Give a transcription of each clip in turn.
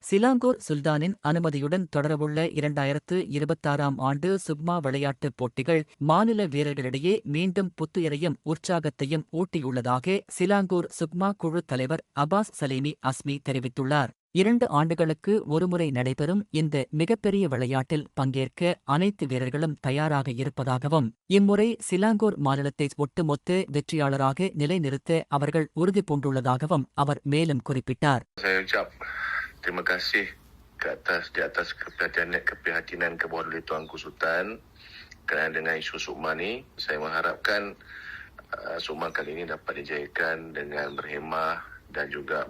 சிலாங்கூர் சுல்தானின் அனுமதியுடன் தொடரவுள்ள 2026ஆம் ஆண்டு சுக்மா விளையாட்டுப் போட்டிகள் மாநில வீரர்களிடையே மீண்டும் புத்துயிரையும் உற்சாகத்தையும் ஊட்டியுள்ளதாக சிலாங்கூர் சுக்மா குழு தலைவர் அபாஸ் சலீமி அஸ்மி தெரிவித்துள்ளார். 2 ஆண்டுகளுக்கு ஒருமுறை நடைபெறும் இந்த மிகப்பெரிய விளையாட்டில் பங்கேற்க அனைத்து வீரர்களும் தயாராக இருப்பதாகவும், இம்முறை சிலாங்கூர் மாநிலத்தை ஒட்டுமொத்த வெற்றியாளராக நிலைநிறுத்த அவர்கள் உறுதிபூண்டுள்ளதாகவும் அவர் மேலும் குறிப்பிட்டார். Terima kasih di atas keprihatinan Kebawah Tuanku Sultan kerana dengan isu Sukma ni, saya mengharapkan Sukma kali ini dapat dijayakan dengan berhemah dan juga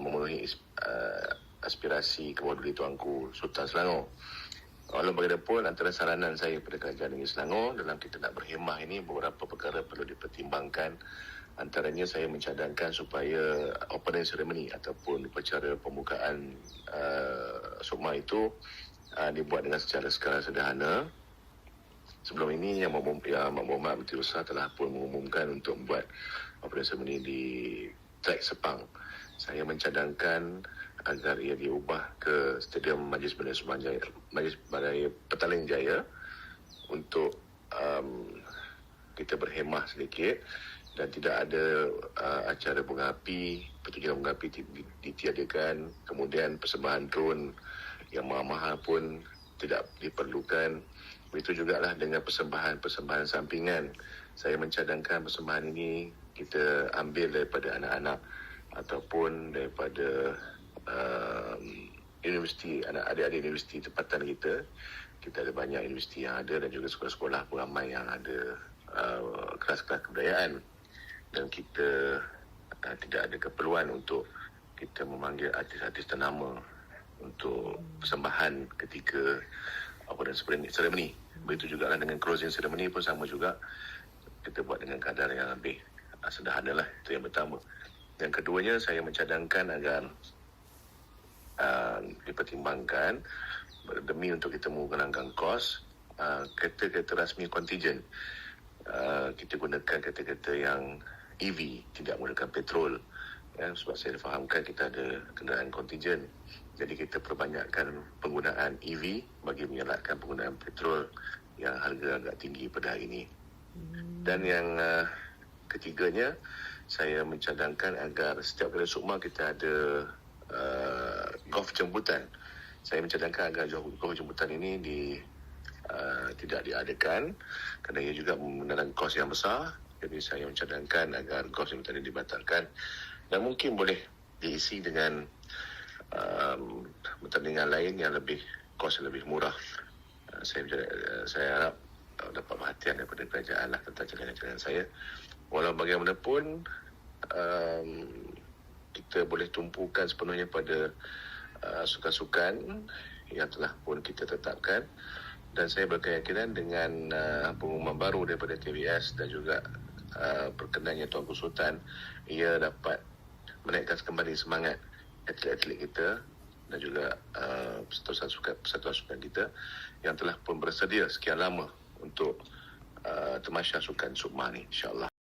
memenuhi aspirasi Kebawah Tuanku Sultan Selangor. Walau bagaimanapun, antara saranan saya kepada Kerajaan Negeri Selangor dalam kita nak berhemah ini, beberapa perkara perlu dipertimbangkan. Antaranya saya mencadangkan supaya opening ceremony ataupun upacara pembukaan Sukma itu dibuat dengan secara sederhana. Sebelum ini Yang Berhormat Menteri Usaha telah pun mengumumkan untuk membuat opening ceremony di Trek Sepang. Saya mencadangkan agar ia diubah ke Stadium Majlis Balai Petaling Jaya untuk kita berhemah sedikit dan tidak ada acara bunga api, pertunjukan bunga api ditiadakan. Kemudian persembahan drone yang mahal-mahal pun tidak diperlukan. Begitu jugalah dengan persembahan sampingan. Saya mencadangkan persembahan ini kita ambil daripada anak-anak ataupun daripada universiti, adik-adik universiti tempatan kita. Kita ada banyak universiti yang ada dan juga sekolah-sekolah pun ramai yang ada kelas-kelas kebudayaan. Dan kita tidak ada keperluan untuk kita memanggil artis-artis ternama untuk persembahan ketika opening ceremony. Begitu juga dengan closing ceremony pun sama juga. Kita buat dengan kadar yang lebih sederhana lah. Itu yang pertama. Yang keduanya, saya mencadangkan agar dipertimbangkan demi untuk kita mengurangkan kos kereta-kereta rasmi kontijen. Kita gunakan kereta-kereta yang EV, tidak menggunakan petrol. Ya, sebab saya fahamkan kita ada kenderaan kontijen. Jadi kita perbanyakkan penggunaan EV bagi mengelakkan penggunaan petrol yang harga agak tinggi pada hari ini. Dan yang ketiganya, saya mencadangkan agar setiap kali Sukma kita ada golf jemputan. Saya mencadangkan agar golf jemputan ini tidak diadakan kerana ia juga menggunakan kos yang besar. Jadi saya mencadangkan agar golf jemputan ini dibatalkan dan mungkin boleh diisi dengan pertandingan lain yang kos yang lebih murah. Saya harap dapat perhatian daripada kerajaan lah tentang cadangan-cadangan saya. Walau bagaimanapun, kita boleh tumpukan sepenuhnya pada sukan-sukan yang telah pun kita tetapkan. Dan saya berkeyakinan dengan pengumuman baru daripada TVS dan juga perkenannya Tuanku Sultan, ia dapat menaikkan kembali semangat atlet-atlet kita dan juga persatuan sukan kita yang telah pun bersedia sekian lama untuk tamasya sukan Sukma ni, insyaAllah.